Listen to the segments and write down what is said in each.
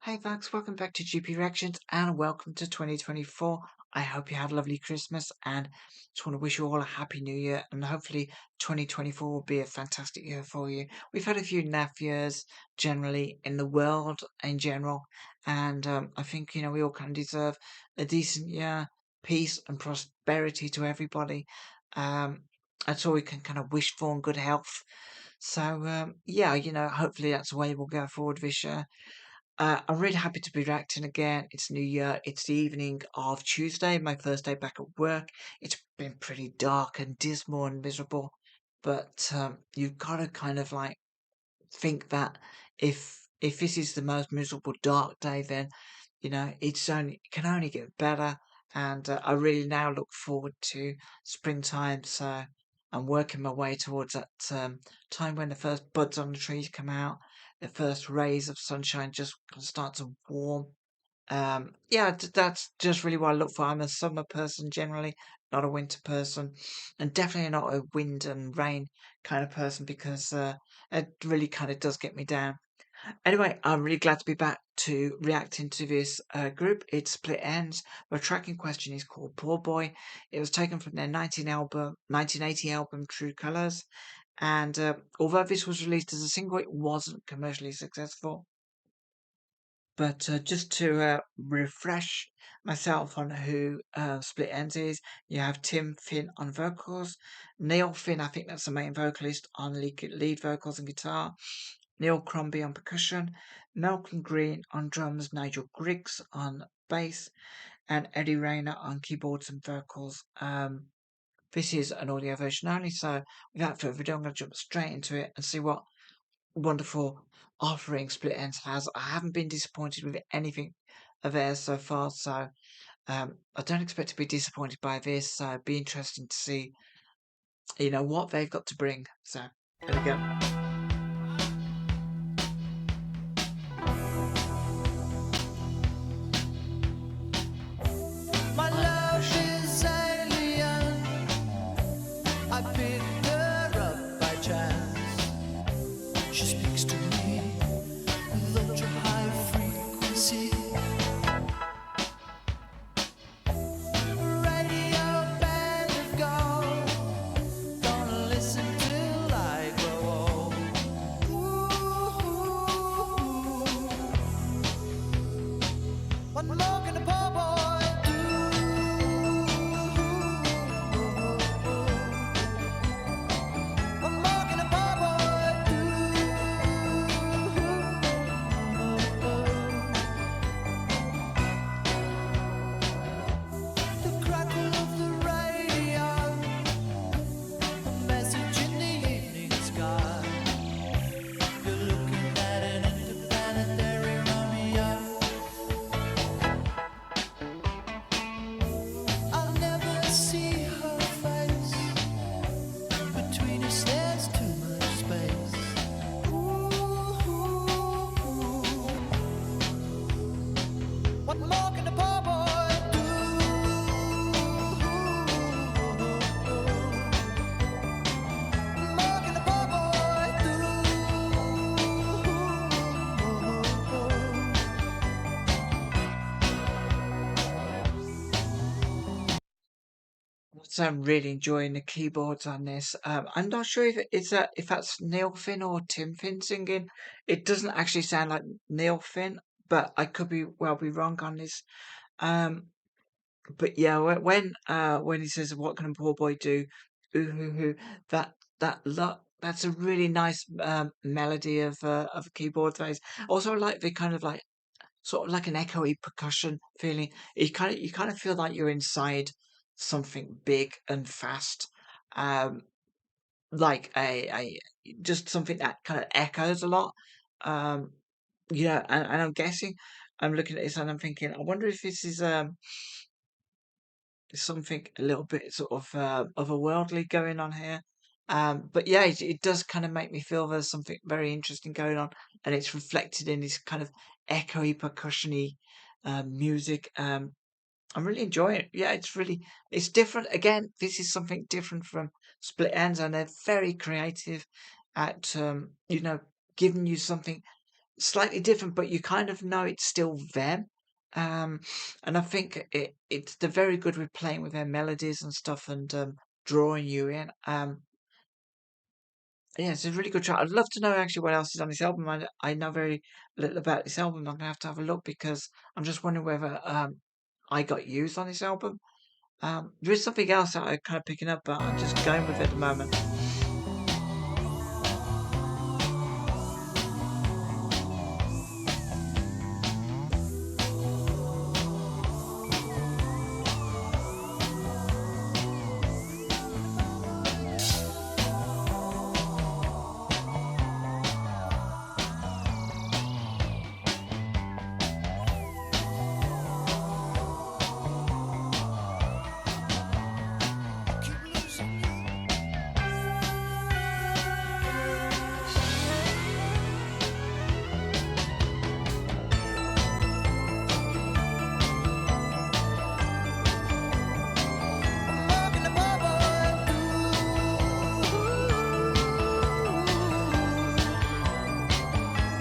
Hey folks, welcome back to GP Reactions and welcome to 2024. I hope you had a lovely Christmas and just want to wish you all a happy new year and hopefully 2024 will be a fantastic year for you. We've had a few naff years generally in the world in general and I think, we all kind of deserve a decent year, peace and prosperity to everybody. Um, that's all we can kind of wish for and good health. So, yeah, hopefully that's the way we'll go forward this year. I'm really happy to be reacting again. It's New Year. It's the evening of Tuesday, my first day back at work. It's been pretty dark and dismal and miserable, but you've got to kind of like think that if this is the most miserable dark day, then it can only get better. And I really now look forward to springtime. So I'm working my way towards that time when the first buds on the trees come out, the first rays of sunshine just start to warm. Yeah, that's just really what I look for. I'm a summer person generally, not a winter person, and definitely not a wind and rain kind of person because it really kind of does get me down. Anyway, I'm really glad to be back to reacting to this group. It's Split Ends. The track in question is called Poor Boy. It was taken from their 1980 album True Colors. And although this was released as a single, it wasn't commercially successful. But just to refresh myself on who Split Ends is, you have Tim Finn on vocals, Neil Finn, I think that's the main vocalist, on lead vocals and guitar, Neil Crombie on percussion, Malcolm Green on drums, Nigel Griggs on bass, and Eddie Rayner on keyboards and vocals. This is an audio version only, so without further ado, I'm going to jump straight into it and see what wonderful offering Split Ends has. I haven't been disappointed with anything of theirs so far, so I don't expect to be disappointed by this. So it'd be interesting to see, what they've got to bring. So there we go. My love is alien. I picked her up by chance. She speaks to me with ultra high frequency. Radio band of gold. Gonna listen till I grow old. Ooh, what more can a poor boy do? What more can a poor boy do? The crackle of the radio, a message in the evening sky. You're looking at an interplanetary Romeo. I'll never see her face. Between us there's too much space. Ooh, what more can a poor boy do? What more can a poor boy do? So I'm really enjoying the keyboards on this. I'm not sure if that's Neil Finn or Tim Finn singing. It doesn't actually sound like Neil Finn, but I could be wrong on this. Um, but yeah, when he says, "What can a poor boy do?" Ooh, hoo, hoo, that's a really nice melody of a keyboard phrase. Also, I like the kind of like sort of like an echoey percussion feeling. You kind of feel like you're inside something big and fast, um, like a just something that kind of echoes a lot. Um, and I'm guessing I'm looking at this and I'm thinking, I wonder if this is something a little bit sort of otherworldly going on here. But yeah, it does kind of make me feel there's something very interesting going on, and it's reflected in this kind of echoey, percussiony music. I'm really enjoying it. Yeah, it's different. Again, this is something different from Split Ends, and they're very creative at giving you something slightly different, but you kind of know it's still them. Um, and I think it's they're very good with playing with their melodies and stuff and drawing you in. Yeah, it's a really good track. I'd love to know actually what else is on this album. I know very little about this album. I'm gonna have to have a look because I'm just wondering whether I got used on this album. There is something else that I'm kind of picking up, but I'm just going with it at the moment. keep losing you. I'm walking above all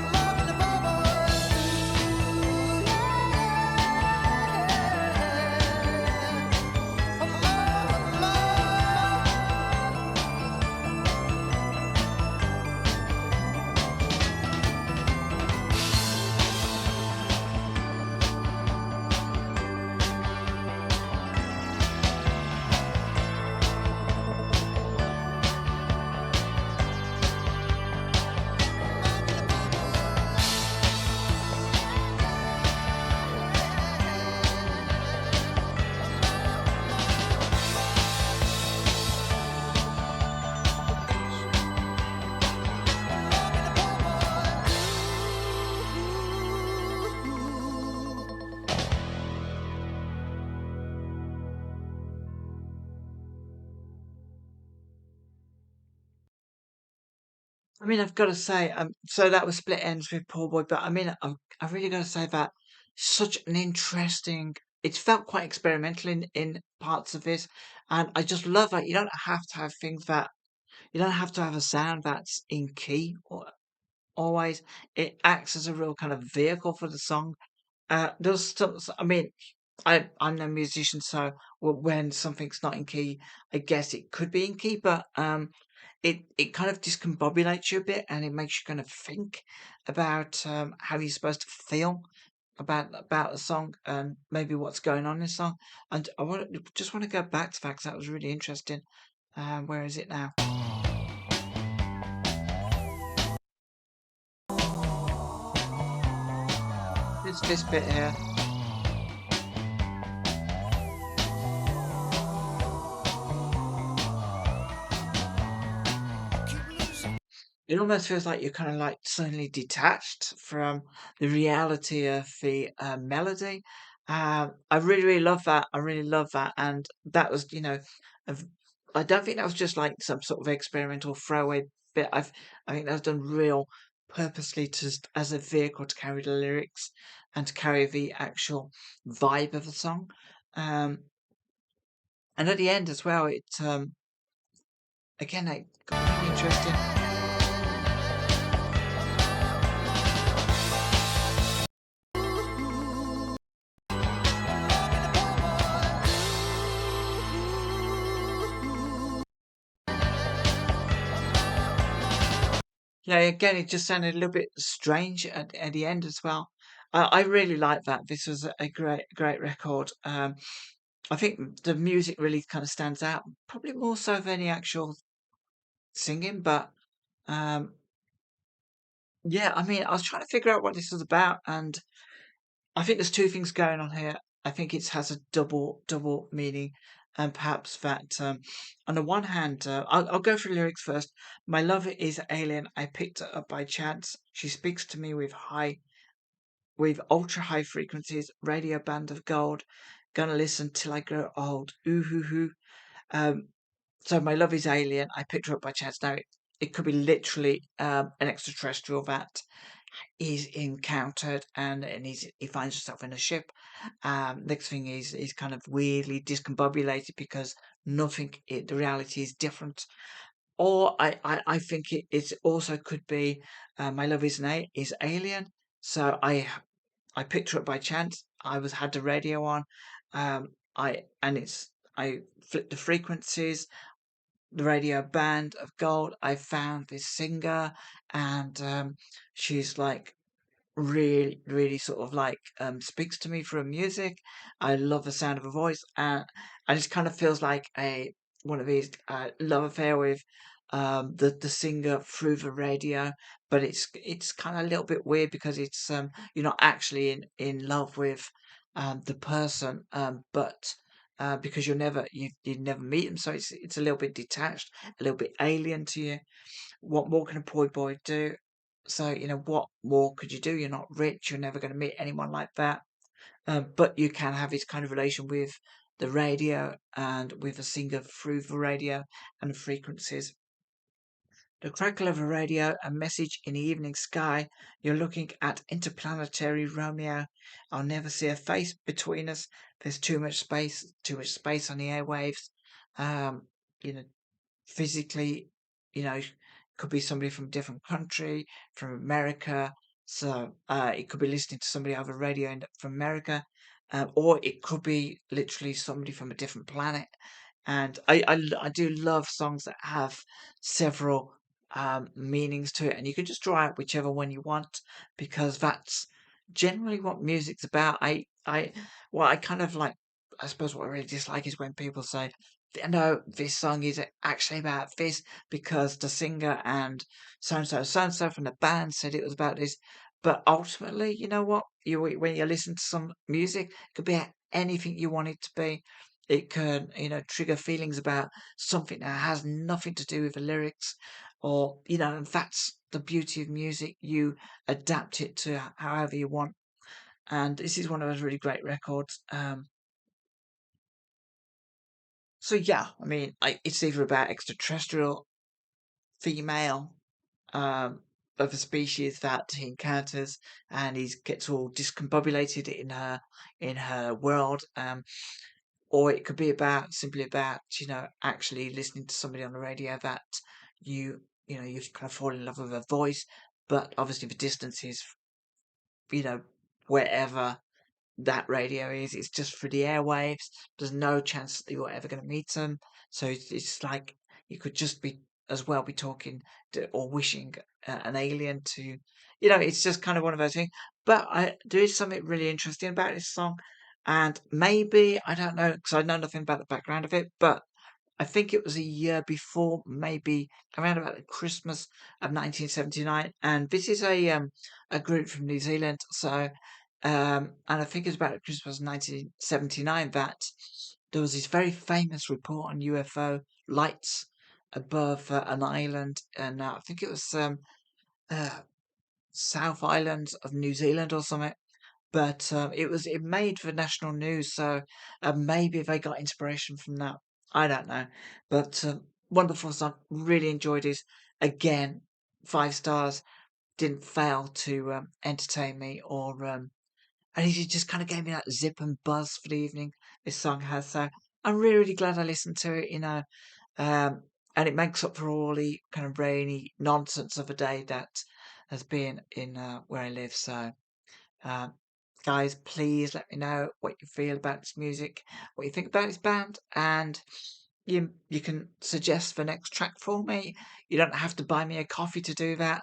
I'm walking above all I mean, I've got to say, so that was Split Ends with Poor Boy, but I mean, I've really got to say that such an interesting. It felt quite experimental in parts of this, and I just love that you don't have to have things that you don't have to have a sound that's in key or always. It acts as a real kind of vehicle for the song. There's some, I mean, I'm no musician, so when something's not in key, I guess it could be in key, but it kind of discombobulates you a bit, and it makes you kind of think about how you're supposed to feel about a song and maybe what's going on in the song. And I want to go back to that because that was really interesting. Where is it now? It's this bit here. keep losing. It almost feels like you're kind of like suddenly detached from the reality of the melody. I really, really love that. I really love that. And that was, a v- I don't think that was just like some sort of experimental throwaway bit. I think that was done real purposely as a vehicle to carry the lyrics and to carry the actual vibe of the song. Um, and at the end as well, again, it got really interesting. Yeah, again, it just sounded a little bit strange at the end as well. I really like that. This was a great, great record. I think the music really kind of stands out, probably more so than the actual singing. But um, yeah, I mean, I was trying to figure out what this was about, and I think there's two things going on here. I think it has a double meaning, and perhaps that on the one hand, I'll go through the lyrics first. My love is alien. I picked her up by chance. She speaks to me with ultra high frequencies, radio band of gold. Gonna listen till I grow old. Ooh hoo hoo. Um, so my love is alien. I picked her up by chance. Now it could be literally an extraterrestrial that he's encountered and he finds himself in a ship. Next thing is he's kind of weirdly discombobulated because the reality is different. Or I think it also could be My Love is Alien. So I picked her up by chance. I was had the radio on. I flipped the frequencies, the radio band of gold. I found this singer, and she's like really sort of like speaks to me through music. I love the sound of her voice, and it kind of feels like a one of these love affair with the singer through the radio. But it's kind of a little bit weird because it's you're not actually in love with the person, but because you never meet them, so it's a little bit detached, a little bit alien to you. What more can a poor boy do? So, what more could you do? You're not rich. You're never going to meet anyone like that. But you can have this kind of relation with the radio and with a singer through the radio and the frequencies. The crackle of a radio, a message in the evening sky. You're looking at interplanetary Romeo. I'll never see a face between us. There's too much space on the airwaves. Um, you know, physically, could be somebody from a different country, from America. So it could be listening to somebody over radio from America, or it could be literally somebody from a different planet. And I do love songs that have several meanings to it, and you can just draw out whichever one you want because that's generally what music's about. I kind of like. I suppose what I really dislike is when people say, no, this song is actually about this because the singer and so and so from the band said it was about this. But ultimately, you know what? When you listen to some music, it could be anything you want it to be. It can, trigger feelings about something that has nothing to do with the lyrics, or and that's the beauty of music. You adapt it to however you want, and this is one of those really great records. So yeah, I mean, it's either about extraterrestrial female um, of a species that he encounters, and he gets all discombobulated in her world, or it could be about simply about actually listening to somebody on the radio that you kind of fall in love with her voice, but obviously the distance is you know wherever that radio is. It's just for the airwaves. There's no chance that you're ever going to meet them. So it's like you could just be as well be talking to, or wishing an alien to, it's just kind of one of those things. But there is something really interesting about this song. And maybe, I don't know, because I know nothing about the background of it, but I think it was a year before, maybe around about the Christmas of 1979. And this is a group from New Zealand. So, and I think it's about Christmas 1979 that there was this very famous report on UFO lights above an island, and I think it was uh, South Island of New Zealand or something. But it made for national news, so maybe they got inspiration from that. I don't know, but wonderful song. Really enjoyed it. Again, 5 stars. Didn't fail to entertain me, or and he just kind of gave me that zip and buzz for the evening. This song has, so I'm really glad I listened to it. Um, and it makes up for all the kind of rainy nonsense of a day that has been in where I live. So. Um, guys, please let me know what you feel about this music, what you think about this band, and you can suggest the next track for me. You don't have to buy me a coffee to do that.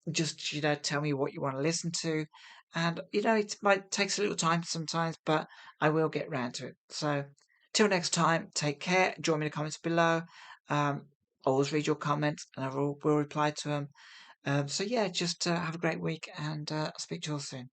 Just tell me what you want to listen to, and it might takes a little time sometimes, but I will get round to it. So till next time, take care. Join me in the comments below. Um, I always read your comments, and will reply to them. So yeah, just have a great week, and I'll speak to you all soon.